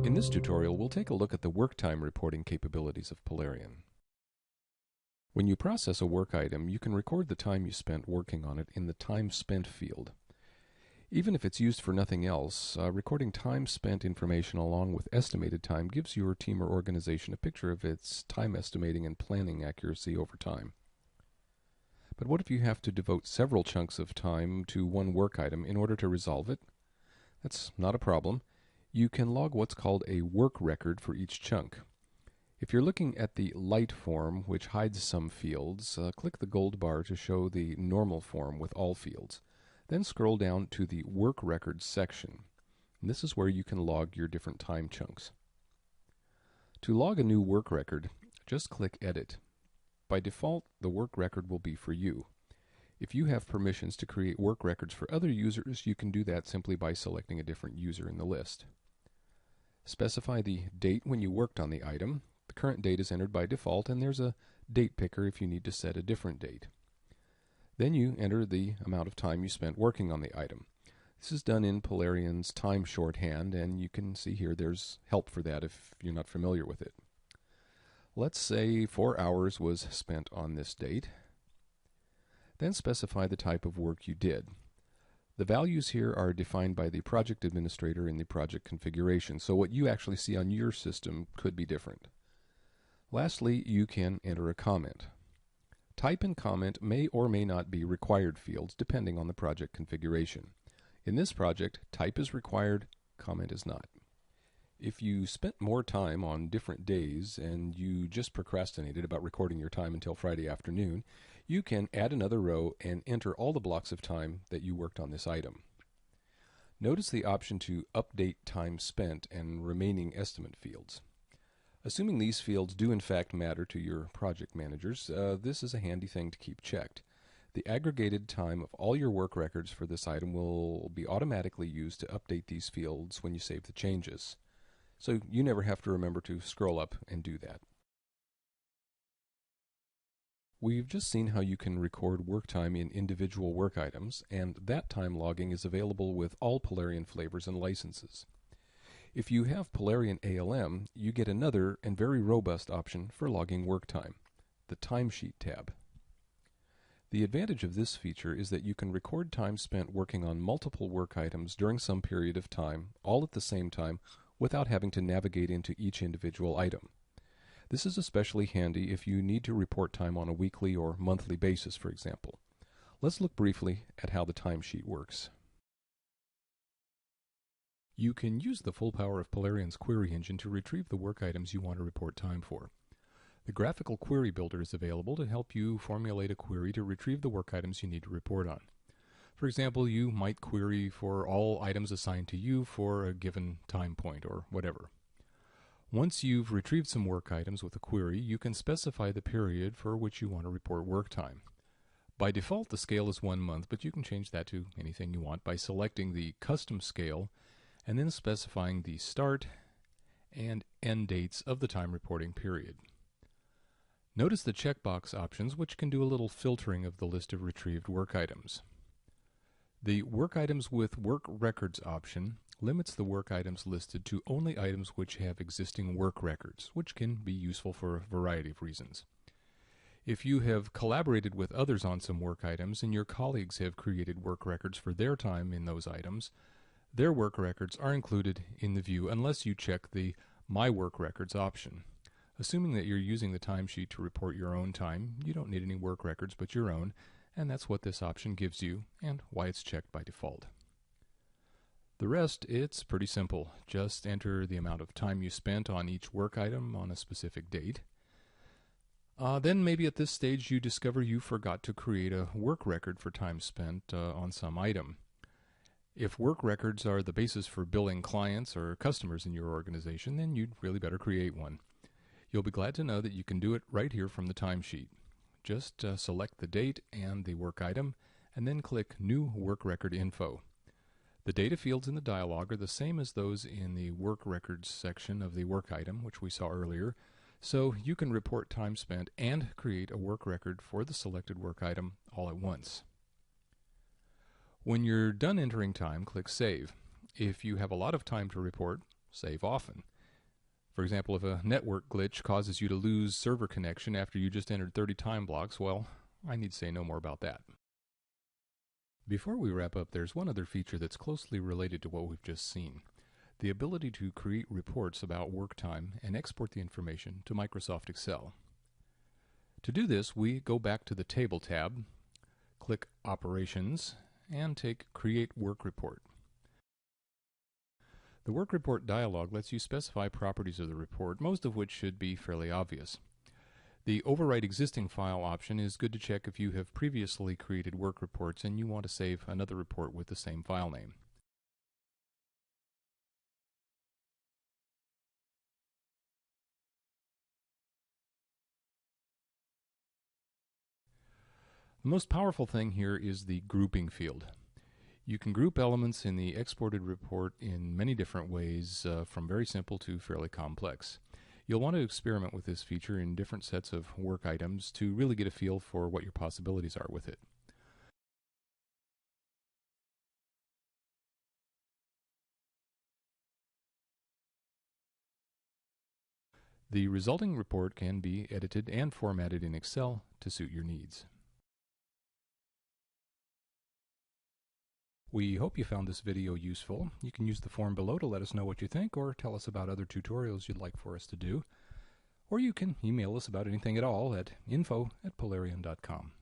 In this tutorial, we'll take a look at the work time reporting capabilities of Polarian. When you process a work item, you can record the time you spent working on it in the Time Spent field. Even if it's used for nothing else, recording time spent information along with estimated time gives your team or organization a picture of its time estimating and planning accuracy over time. But what if you have to devote several chunks of time to one work item in order to resolve it? That's not a problem. You can log what's called a work record for each chunk. If you're looking at the light form, which hides some fields, click the gold bar to show the normal form with all fields. Then scroll down to the Work Records section. And this is where you can log your different time chunks. To log a new work record, just click Edit. By default, the work record will be for you. If you have permissions to create work records for other users, you can do that simply by selecting a different user in the list. Specify the date when you worked on the item. The current date is entered by default, and there's a date picker if you need to set a different date. Then you enter the amount of time you spent working on the item. This is done in Polarian's time shorthand, and you can see here there's help for that if you're not familiar with it. Let's say 4 hours was spent on this date. Then specify the type of work you did. The values here are defined by the project administrator in the project configuration, so what you actually see on your system could be different. Lastly, you can enter a comment. Type and comment may or may not be required fields depending on the project configuration. In this project, type is required, comment is not. If you spent more time on different days and you just procrastinated about recording your time until Friday afternoon, you can add another row and enter all the blocks of time that you worked on this item. Notice the option to update time spent and remaining estimate fields. Assuming these fields do in fact matter to your project managers, this is a handy thing to keep checked. The aggregated time of all your work records for this item will be automatically used to update these fields when you save the changes. So you never have to remember to scroll up and do that. We've just seen how you can record work time in individual work items, and that time logging is available with all Polarian flavors and licenses. If you have Polarian ALM, you get another and very robust option for logging work time, the Timesheet tab. The advantage of this feature is that you can record time spent working on multiple work items during some period of time, all at the same time, without having to navigate into each individual item. This is especially handy if you need to report time on a weekly or monthly basis, for example. Let's look briefly at how the timesheet works. You can use the full power of Polarian's query engine to retrieve the work items you want to report time for. The graphical query builder is available to help you formulate a query to retrieve the work items you need to report on. For example, you might query for all items assigned to you for a given time point or whatever. Once you've retrieved some work items with a query, you can specify the period for which you want to report work time. By default, the scale is 1 month, but you can change that to anything you want by selecting the custom scale and then specifying the start and end dates of the time reporting period. Notice the checkbox options, which can do a little filtering of the list of retrieved work items. The Work Items with Work Records option limits the work items listed to only items which have existing work records, which can be useful for a variety of reasons. If you have collaborated with others on some work items and your colleagues have created work records for their time in those items, their work records are included in the view unless you check the My Work Records option. Assuming that you're using the timesheet to report your own time, you don't need any work records but your own, and that's what this option gives you and why it's checked by default. The rest, it's pretty simple. Just enter the amount of time you spent on each work item on a specific date. Then maybe at this stage you discover you forgot to create a work record for time spent on some item. If work records are the basis for billing clients or customers in your organization, then you'd really better create one. You'll be glad to know that you can do it right here from the timesheet. Just select the date and the work item, and then click New Work Record Info. The data fields in the dialog are the same as those in the Work Records section of the work item, which we saw earlier, so you can report time spent and create a work record for the selected work item all at once. When you're done entering time, click Save. If you have a lot of time to report, save often. For example, if a network glitch causes you to lose server connection after you just entered 30 time blocks, well, I need say no more about that. Before we wrap up, there's one other feature that's closely related to what we've just seen: the ability to create reports about work time and export the information to Microsoft Excel. To do this, we go back to the Table tab, click Operations, and take Create Work Report. The Work Report dialog lets you specify properties of the report, most of which should be fairly obvious. The Overwrite Existing File option is good to check if you have previously created work reports and you want to save another report with the same file name. The most powerful thing here is the grouping field. You can group elements in the exported report in many different ways, from very simple to fairly complex. You'll want to experiment with this feature in different sets of work items to really get a feel for what your possibilities are with it. The resulting report can be edited and formatted in Excel to suit your needs. We hope you found this video useful. You can use the form below to let us know what you think, or tell us about other tutorials you'd like for us to do. Or you can email us about anything at all at info@polarian.com.